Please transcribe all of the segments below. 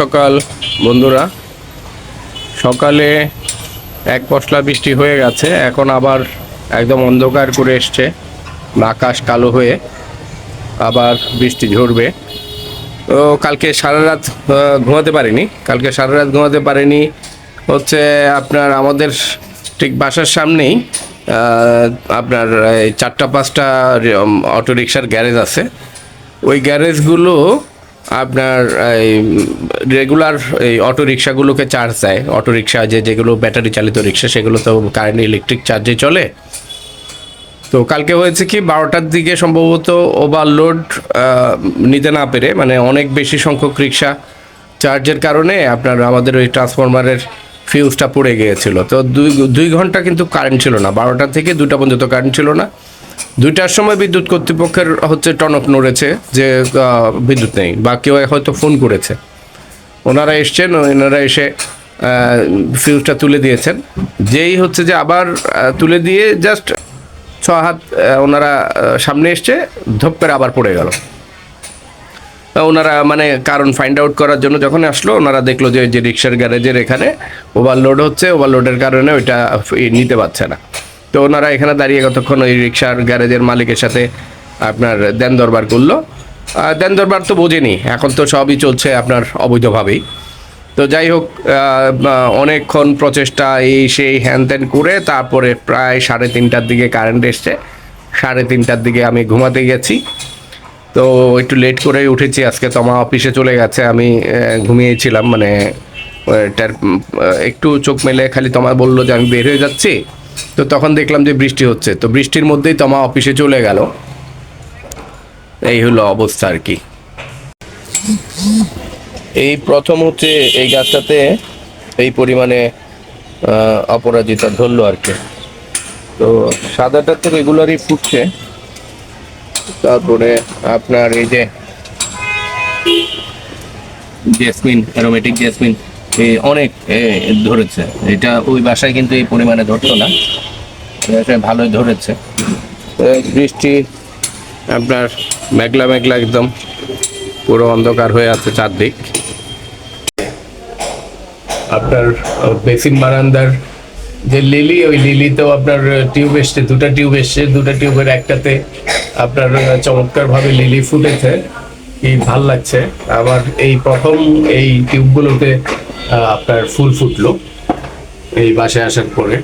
সকাল বন্ধুরা, সকালে এক পশলা বৃষ্টি হয়ে গেছে, এখন আবার একদম অন্ধকার করে এসছে, আকাশ কালো হয়ে আবার বৃষ্টি ঝরবে। তো কালকে সারা রাত ঘুমাতে পারিনি হচ্ছে আপনার আমাদের ঠিক বাসার সামনেই আপনার এই 4-5টা অটো রিক্সার গ্যারেজ আছে। ওই গ্যারেজগুলো আপনার এই রেগুলার এই অটো রিক্সাগুলোকে চার্জ দেয়। অটো রিক্সা যেগুলো ব্যাটারি চালিত রিক্সা, সেগুলো তো কারেন্ট ইলেকট্রিক চার্জে চলে। তো কালকে হয়েছে কি, 12টার দিকে সম্ভবত ওভারলোড নিতে না পেরে, মানে অনেক বেশি সংখ্যক রিক্সা চার্জের কারণে আপনার আমাদের ওই ট্রান্সফরমারের ফিউজটা পড়ে গিয়েছিল। তো দুই ঘন্টা কিন্তু কারেন্ট ছিল না, 12টা থেকে 2টা পর্যন্ত কারেন্ট ছিল না। 2টার সময় বিদ্যুৎ কর্তৃপক্ষের হচ্ছে টনক নড়েছে যে বিদ্যুৎ নেই, বা কেউ হয়তো ফোন করেছে। ওনারা এসে ফিউজটা তুলে দিয়েছেন। যেই হচ্ছে যে আবার তুলে দিয়ে জাস্ট 6 হাত ওনারা সামনে এসছে, ধপ করে আবার পড়ে গেল। ওনারা মানে কারণ ফাইন্ড আউট করার জন্য যখন আসলো, ওনারা দেখলো যে রিক্সার গ্যারেজের এখানে ওভারলোড হচ্ছে, ওভারলোডের কারণে ওইটা নিতে পারছে না। তো ওনারা এখানে দাঁড়িয়ে কতক্ষণ ওই রিক্সার গ্যারেজের মালিকের সাথে আপনার দেন দরবার করলো। দেন দরবার তো বোঝেনি, এখন তো সবই চলছে আপনার অবৈধভাবেই। তো যাই হোক, অনেকক্ষণ প্রচেষ্টা এই সেই হ্যান ত্যান করে তারপরে প্রায় 3:30টার দিকে কারেন্ট এসছে। 3:30টার দিকে আমি ঘুমাতে গেছি। তো একটু লেট করেই উঠেছি আজকে, তমা অফিসে চলে গেছে, আমি ঘুমিয়েছিলাম। মানে একটু চোখ মেলে খালি তমা বললো যে আমি বের হয়ে যাচ্ছি। তো তখন দেখলাম যে বৃষ্টি হচ্ছে, তো বৃষ্টির মধ্যেই তমা অফিসে চলে গেল। এই হলো অবস্থা আর কি। এই প্রথম হচ্ছে এই গাছটাতে এই পরিমাণে অপরাজিতা ধরলো আর কি। তো সাদাটা তো রেগুলারই ফুটছে, তারপরে আপনার এই যে জেসমিন, অ্যারোমেটিক জেসমিন অনেক ধরেছে। এটা ওই বাসায় কিন্তু এই পরিমাণে ধরতো না, এটা ভালোই ধরেছে। বৃষ্টি আপনার মেঘলা মেঘলা, একদম পুরো অন্ধকার হয়ে আছে চারদিক। আপনার বেসিন বারান্দার যে লিলি, ওই লিলিতেও আপনার টিউব এসছে, 2টা টিউব এসছে। 2টা টিউবের একটাতে আপনার চমৎকারভাবে লিলি ফুটেছে, কি ভাল লাগছে। আবার এই প্রথম এই টিউবগুলোতে আপনার ফুল ফুটলো এই বাসায় আসার পরে।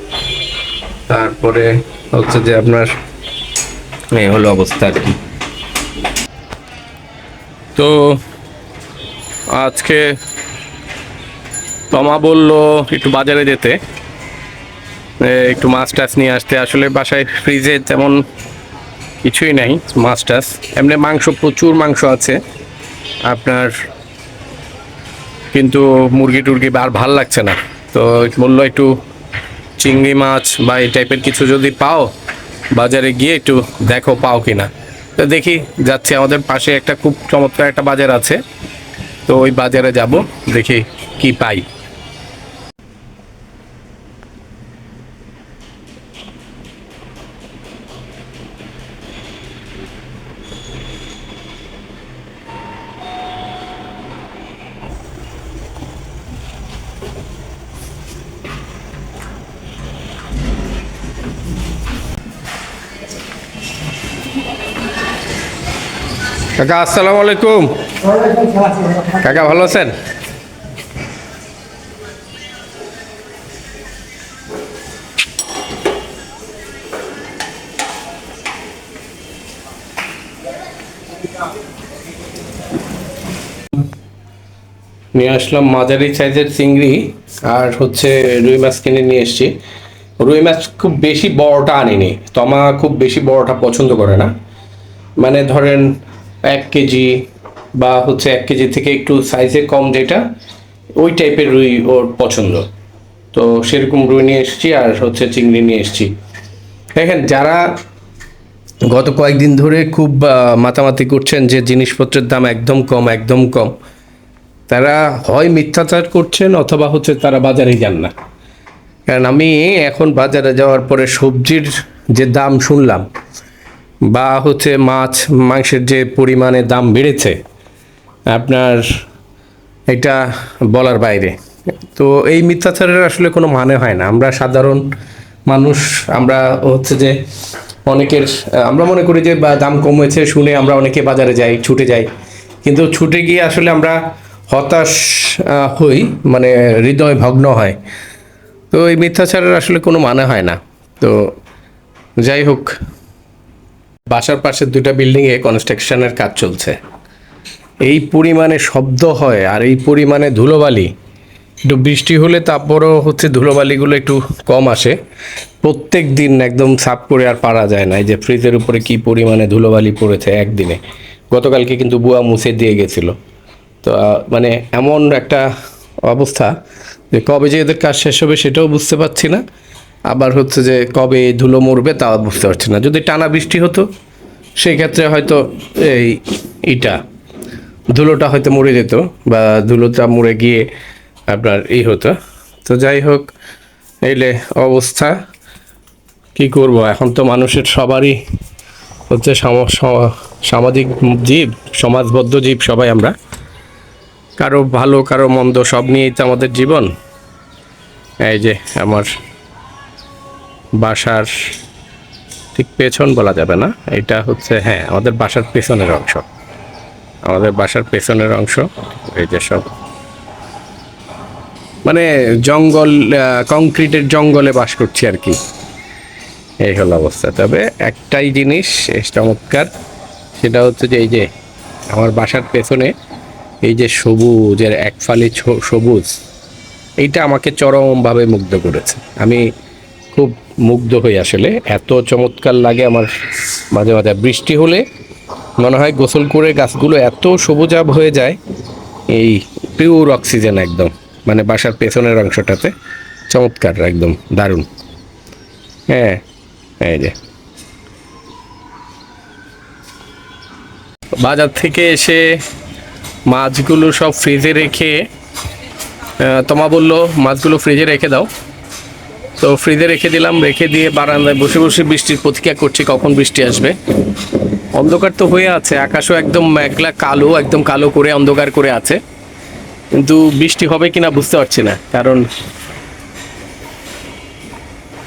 তারপরে হচ্ছে যে আপনার এই হলো অবস্থা আর কি। তো আজকে তমা বলল একটু বাজারে যেতে, একটু মাছ টাছ নিয়ে আসতে। আসলে বাসায় ফ্রিজে তেমন কিছুই নাই মাছ টাছ, এমনি মাংস, প্রচুর মাংস আছে আপনার, কিন্তু মুরগি টুরগি আর ভাল লাগছে না। তো বললো একটু চিংড়ি মাছ বা এই টাইপের কিছু যদি পাও বাজারে গিয়ে একটু দেখো পাও কিনা। তো দেখি, যাচ্ছি। আমাদের পাশে একটা খুব চমৎকার একটা বাজার আছে, তো ওই বাজারে যাব, দেখি কি পাই। কাকা আসসালামু আলাইকুম। কাকা ভালো আছেন? নিয়ে আসলাম মাঝারি সাইজের চিংড়ি, আর হচ্ছে রুই মাছ কিনে নিয়ে এসেছি। রুই মাছ খুব বেশি বড়টা আনিনি, তমা খুব বেশি বড়টা পছন্দ করে না। মানে ধরেন 1 কেজি বা হচ্ছে 1 কেজি থেকে একটু সাইজে কম, যেটা ওই টাইপের রুই ওর পছন্দ। তো সেরকম রুই নিয়ে এসেছি, আর হচ্ছে চিংড়ি নিয়ে এসেছি। দেখেন, যারা গত কয়েকদিন ধরে খুব মাতামাতি করছেন যে জিনিসপত্রের দাম একদম কম, একদম কম, তারা হয় মিথ্যাচার করছেন অথবা হচ্ছে তারা বাজারে যান না। কারণ আমি এখন বাজারে যাওয়ার পরে সবজির যে দাম শুনলাম, বা হচ্ছে মাছ মাংসের যে পরিমাণে দাম বেড়েছে, আপনার এটা বলার বাইরে। তো এই মিথ্যাচারের আসলে কোনো মানে হয় না। আমরা সাধারণ মানুষ, আমরা হচ্ছে যে অনেকের আমরা মনে করি যে বা দাম কমেছে শুনে আমরা অনেকে বাজারে যাই, ছুটে যাই, কিন্তু ছুটে গিয়ে আসলে আমরা হতাশ হই, মানে হৃদয় ভগ্ন হয়। তো এই মিথ্যাচারের আসলে কোনো মানে হয় না। তো যাই হোক, বাসার পাশে 2টা বিল্ডিংয়ে কনস্ট্রাকশনের কাজ চলছে, এই পরিমাণে শব্দ হয় আর এই পরিমাণে ধুলোবালি, একটু বৃষ্টি হলে তারপরও হচ্ছে ধুলোবালিগুলো একটু কম আসে। প্রত্যেক দিন একদম সাফ করে আর পারা যায় না। এই যে ফ্রিজের উপরে কি পরিমাণে ধুলোবালি পড়েছে একদিনে। গতকালকে কিন্তু বুয়া মুছে দিয়ে গেছিল। তো মানে এমন একটা অবস্থা যে কবে যে এদের কাজ শেষ হবে সেটাও বুঝতে পারছি না, আবার হচ্ছে যে কবে ধুলো মরবে তাও বুঝতে পারছি না। যদি টানা বৃষ্টি হতো সেই ক্ষেত্রে হয়তো এই ইটা ধুলোটা হয়তো মরে যেত, বা ধুলোটা মরে গিয়ে আপনার এই হতো। তো যাই হোক, এইলে অবস্থা, কি করব এখন। তো মানুষের সবারই হচ্ছে সামাজিক জীব, সমাজবদ্ধ জীব সবাই আমরা, কারো ভালো কারো মন্দ সব নিয়েই তো আমাদের জীবন। এই যে আমার বাসার ঠিক পেছন বলা যাবে না, এটা হচ্ছে হ্যাঁ আমাদের বাসার পেছনের অংশ, আমাদের বাসার পেছনের অংশ। এই যে সব মানে জঙ্গল, কংক্রিটের জঙ্গলে বাস করছি আর কি, এই হলো অবস্থা। তবে একটাই জিনিস চমৎকার, সেটা হচ্ছে যে এই যে আমার বাসার পেছনে এই যে সবুজের এক ফালি সবুজ, এইটা আমাকে চরমভাবে মুগ্ধ করেছে। আমি খুব মুগ্ধ হই আসলে, এত চমৎকার লাগে আমার। মাঝে মাঝে বৃষ্টি হলে মনে হয় গোসল করে গাছগুলো এত সবুজাব হয়ে যায়, এই পিওর অক্সিজেন একদম, মানে বাসার পেছনের অংশটাতে চমৎকার, একদম দারুণ। হ্যাঁ, এই যে বাজার থেকে এসে মাছগুলো সব ফ্রিজে রেখে, তোমা বললো মাছগুলো ফ্রিজে রেখে দাও, তো ফ্রিজে রেখে দিলাম। রেখে দিয়ে বারান্দায় বসে বসে বৃষ্টির প্রতীক্ষা করছি কখন বৃষ্টি আসবে। অন্ধকার তো হয়ে আছে, আকাশও একদম মেঘলা কালো, একদম কালো করে অন্ধকার করে আছে, কিন্তু বৃষ্টি হবে কিনা বুঝতে পারছি না, কারণ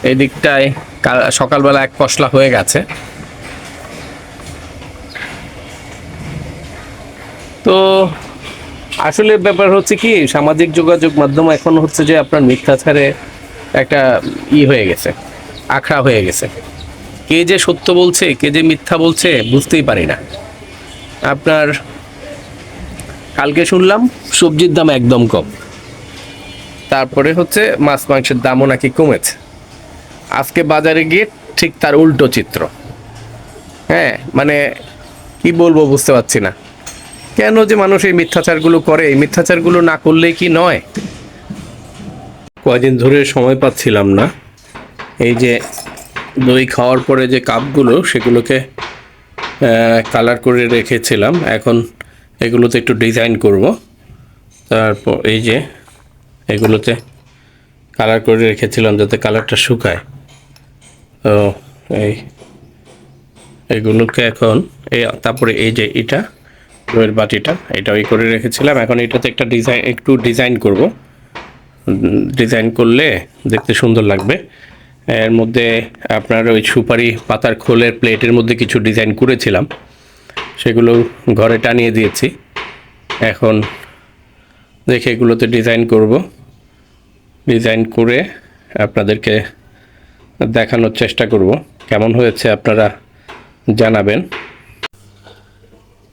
এই দিকটায় সকালবেলা এক পশলা হয়ে গেছে। তো আসলে ব্যাপার হচ্ছে কি, সামাজিক যোগাযোগ মাধ্যম এখন হচ্ছে যে আপনার মিথ্যাচারে একটা হয়ে গেছে, আখড়া হয়ে গেছে। কে যে সত্য বলছে কে যে মিথ্যা বলছে বুঝতেই পারি না। আপনার কালকে শুনলাম সবজির দাম একদম কম, তারপরে হচ্ছে মাছ মাংসের দামও নাকি কমেছে। আজকে বাজারে গিয়ে ঠিক তার উল্টো চিত্র। হ্যাঁ, মানে কি বলবো বুঝতে পারছি না কেন যে মানুষ এই মিথ্যাচারগুলো করে। এই মিথ্যাচারগুলো না করলেই কি নয়। কয়দিন ধরে সময় পাচ্ছিলাম না, এই যে দই খাওয়ার পরে যে কাপগুলো সেগুলোকে কালার করে রেখেছিলাম, এখন এগুলোতে একটু ডিজাইন করব। তারপর এই যে এগুলোতে কালার করে রেখেছিলাম যাতে কালারটা শুকায়। তো এইগুলোকে এখন তারপরে এই যে এটা দইয়ের বাটিটা, এটা ওই করে রেখেছিলাম। এখন এটাতে একটা একটু ডিজাইন করব। ডিজাইন করলে দেখতে সুন্দর লাগবে। এর মধ্যে আপনার ওই সুপারি পাতার খোলের প্লেটের মধ্যে কিছু ডিজাইন করেছিলাম, সেগুলো ঘরে টানিয়ে দিয়েছি। এখন দেখে এগুলোতে ডিজাইন করব, ডিজাইন করে আপনাদেরকে দেখানোর চেষ্টা করব। কেমন হয়েছে আপনারা জানাবেন।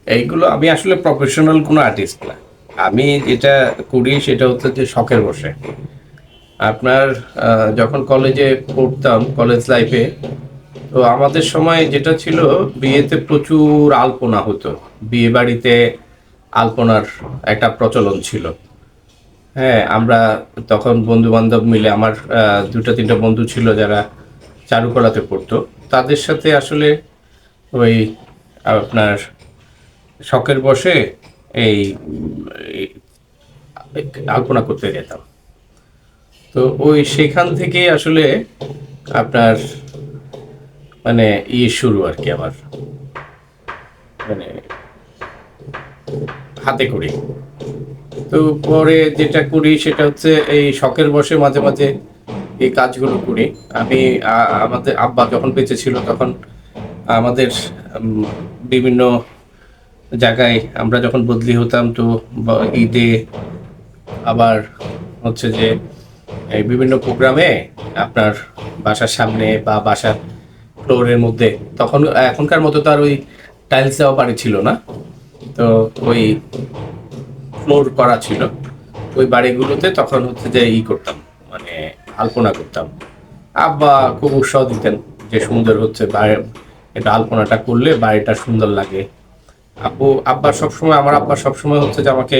এইগুলো আমি আসলে প্রফেশনাল কোনো আর্টিস্ট না, আমি যেটা করি সেটা হচ্ছে যে শখের বসে। আপনার যখন কলেজে পড়তাম, কলেজ লাইফে, তো আমাদের সময় যেটা ছিল, বিয়েতে প্রচুর আলপনা হতো, বিয়ে বাড়িতে আলপনার একটা প্রচলন ছিল। হ্যাঁ, আমরা তখন বন্ধু বান্ধব মিলে, আমার 2-3টা বন্ধু ছিল যারা চারুকলাতে পড়তো, তাদের সাথে আসলে ওই আপনার শখের বসে এই আলপনা করতে যেতাম। তো ওই সেখান থেকে আসলে আপনার মানে শুরু আর কি, আমার মানে হাতে করি। তো পরে যেটা করি সেটা হচ্ছে এই শখের বসে মাঝে মাঝে এই কাজগুলো করি। আমি আমাদের আব্বা যখন বেঁচে ছিল তখন আমাদের উম, বিভিন্ন জায়গায় আমরা যখন বদলি হতাম, তো ঈদে আবার হচ্ছে যে এই বিভিন্ন প্রোগ্রামে আপনার বাসার সামনে বা বাসার ফ্লোরের মধ্যে, তখন এখনকার মতো তো আর ওই টাইলস দেওয়া বাড়ি ছিল না, তো ওই ফ্লোর করা ছিল। ওই বাড়িগুলোতে তখন হচ্ছে যে করতাম, মানে আলপনা করতাম। আব্বা খুব উৎসাহ দিতেন যে সুন্দর হচ্ছে এটা আলপনাটা করলে বাড়িটা সুন্দর লাগে। আমার আব্বা সবসময় হচ্ছে যে আমাকে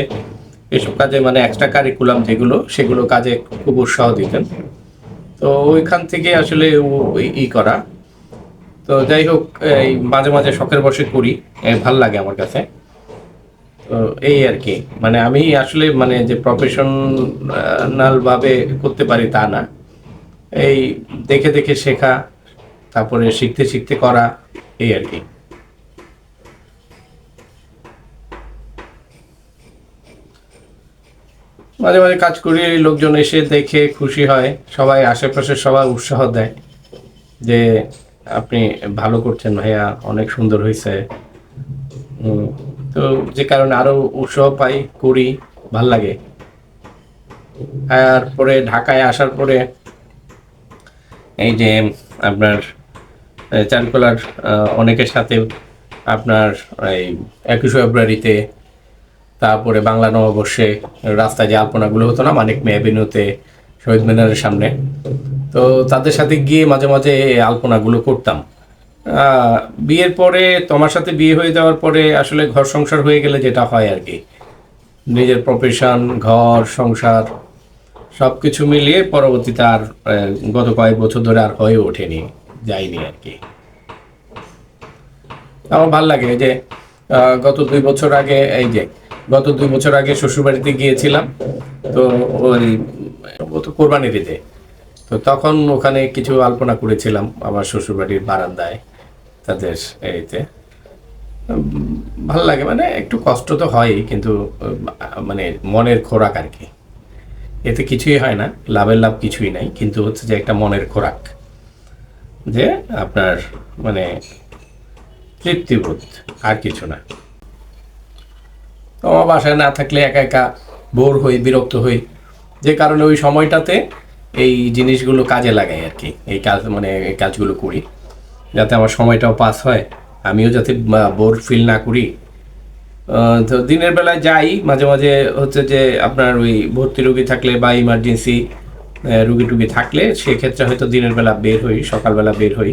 এসব কাজে, মানে এক্সট্রা কারিকুলাম যেগুলো সেগুলো কাজে খুব উৎসাহ দিতেন। তো ওইখান থেকে আসলে করা। তো যাই হোক, এই মাঝে মাঝে শখের বশে করি, ভাল লাগে আমার কাছে। তো এই আর কি, মানে আমি আসলে মানে যে প্রফেশনাল ভাবে করতে পারি তা না, এই দেখে দেখে শেখা, তারপরে শিখতে শিখতে করা, এই আর কি। মাঝে মাঝে কাজ করি, লোকজন এসে দেখে খুশি হয়, সবাই আশেপাশে সবাই উৎসাহ দেয় যে আপনি ভালো করছেন ভাইয়া, অনেক সুন্দর হয়েছে। উম, তো যে কারণে আরো উৎসাহ পাই, করি, ভাল লাগে। আর পরে ঢাকায় আসার পরে এই যে আপনার চারুকলার অনেকের সাথে আপনার এই 21শে ফেব্রুয়ারিতে, তারপরে বাংলা নববর্ষে রাস্তায় যে আলপনাগুলো হতো না মানিক মে এভিনিউতে, শহীদ মিনারের সামনে, তো তাদের সাথে গিয়ে মাঝে মাঝে এই আলপনাগুলো করতাম। আহ, বিয়ের পরে, তোমার সাথে বিয়ে হয়ে যাওয়ার পরে আসলে ঘর সংসার হয়ে গেলে যেটা হয় আর কি, নিজের প্রফেশন, ঘর সংসার সব কিছু মিলিয়ে পরবর্তীতে আর গত কয়েক বছর ধরে আর হয়ে ওঠেনি, যাইনি আর কি। আমার ভাল লাগে যে গত 2 বছর আগে শ্বশুরবাড়িতে গিয়েছিলাম। তো ওই কোরবানির ঈদে, তো তখন ওখানে কিছু আলপনা করেছিলাম আমার শ্বশুরবাড়ির বারান্দায়, তাদের এইতে। ভাল লাগে, মানে একটু কষ্ট তো হয়ই, কিন্তু মানে মনের খোরাক আর কি। এতে কিছুই হয় না, লাভের লাভ কিছুই নাই, কিন্তু হচ্ছে যে একটা মনের খোরাক, যে আপনার মানে তৃপ্তিবোধ, আর কিছু না। তো আমার বাসায় না থাকলে একা একা বোর হই, বিরক্ত হই, যে কারণে ওই সময়টাতে এই জিনিসগুলো কাজে লাগাই আর কি। এই কাজ, মানে এই কাজগুলো করি যাতে আমার সময়টাও পাস হয়, আমিও যাতে বোর ফিল না করি। তো দিনের বেলায় যাই মাঝে মাঝে, হচ্ছে যে আপনার ওই ভর্তি রোগী থাকলে বা ইমার্জেন্সি রুগী টুগী থাকলে সেক্ষেত্রে হয়তো দিনের বেলা বের হই, সকালবেলা বের হই।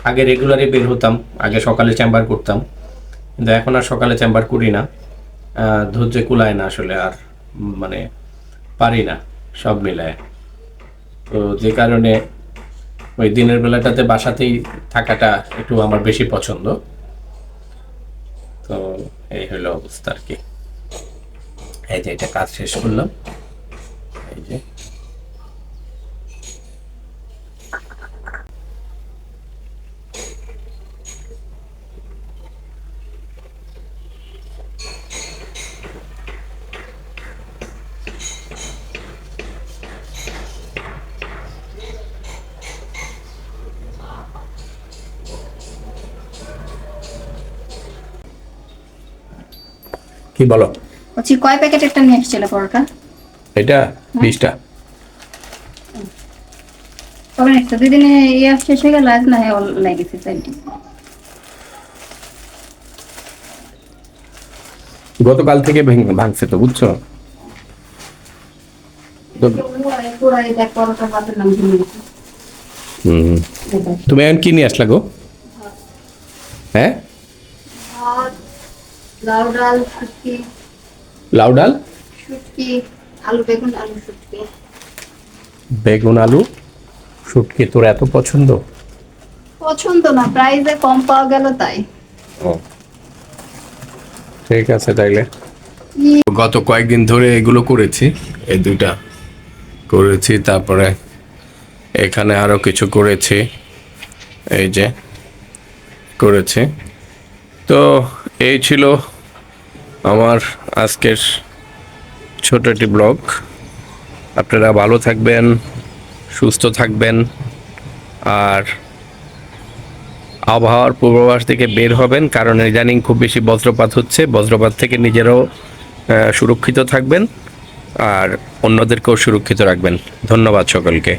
আগে রেগুলারই বের হতাম, আগে সকালে চেম্বার করতাম, কিন্তু এখন আর সকালে চেম্বার করি না। ধৈর্য কুলায় না আসলে, আর মানে পারি না সব মিলায়। তো যে কারণে ওই দিনের বেলাটাতে বাসাতেই থাকাটা একটু আমার বেশি পছন্দ। তো এই হলো অবস্থা আর কি। এই যে এটা কাজ শেষ করলাম, এই যে। কি বলো? বলছি কয় প্যাকেট একটা নিয়ে এসেছিল পরোটা? এটা 20টা। তবে একটা দুদিনে শেষ হয়ে গেল, আজ না হয় লেগেছে চাইটি। গতকাল থেকে ভাঙছে তো, বুঝছো? হুম। তুমি এখন কি নিয়ে আসলা গো? হ্যাঁ, লাউ ডাল, শুটকি। লাউ ডাল, শুটকি, আলু বেগুন, আলু শুটকি। বেগুন আলু শুটকি, তোর এত পছন্দ? পছন্দ না, প্রাইসে কম পাওয়া গেল তাই। ও, ঠিক আছে তাইলে। গত কয়েকদিন ধরে এগুলো করেছি, এই 2টা করেছি, তারপরে এখানে আরো কিছু করেছি, এই যে করেছি। তো এই ছিল আমার আজকের ছোট একটি ব্লগ। আপনারা ভালো থাকবেন, সুস্থ থাকবেন, আর আবহাওয়ার পূর্বাভাস থেকে বের হবেন, কারণ ইদানিং খুব বেশি বজ্রপাত হচ্ছে। বজ্রপাত থেকে নিজেরাও সুরক্ষিত থাকবেন আর অন্যদেরকেও সুরক্ষিত রাখবেন। ধন্যবাদ সকলকে।